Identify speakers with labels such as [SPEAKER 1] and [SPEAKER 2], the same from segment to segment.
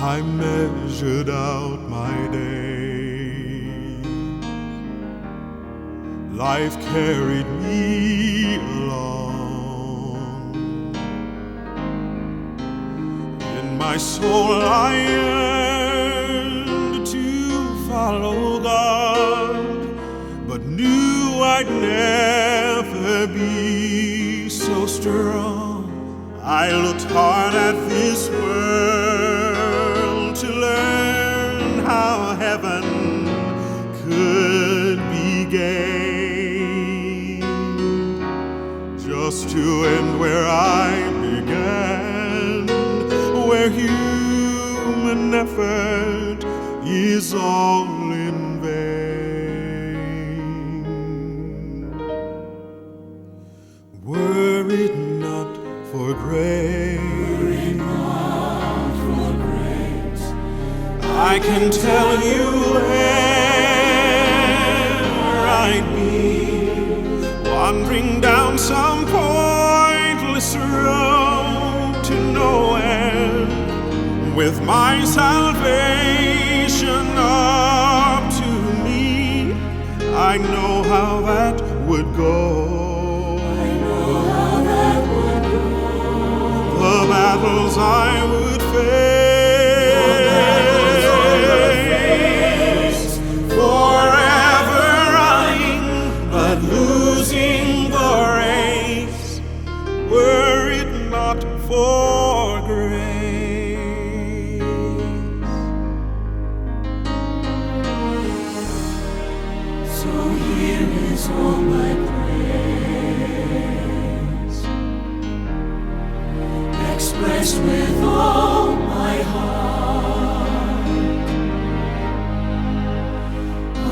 [SPEAKER 1] I measured out my days. Life carried me along. In my soul I yearned to follow God, but knew I'd never be so strong. I looked hard at this world to learn how heaven could be gained, just to end where I began, where human effort is all in vain. Were it not for grace, I can tell you where I'd be, wandering down some pointless road to nowhere, with my salvation up to me. I know how that would go. The battles I would face, forever running but losing the race, were it not for grace. So here is all my praise, expressed with all my heart,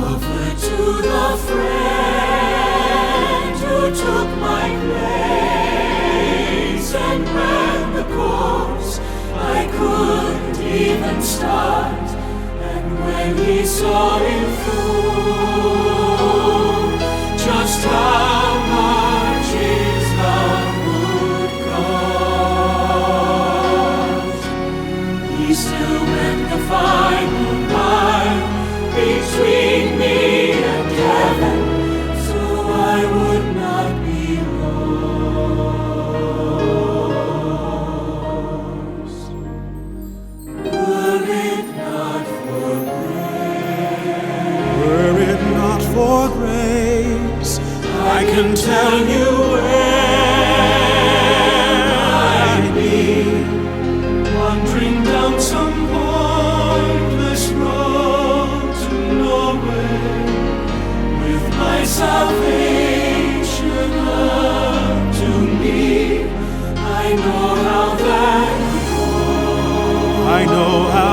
[SPEAKER 1] offered to the friend who took my place and ran the course I couldn't even start. And when he saw it through, just how much his love would cost, he still went the final mile between me and heaven, so I would not be lost. Were it not for grace, were it not for grace, I can tell you where I'd be, wandering down some pointless road to nowhere, with my salvation up to me. I know how that would go. I know how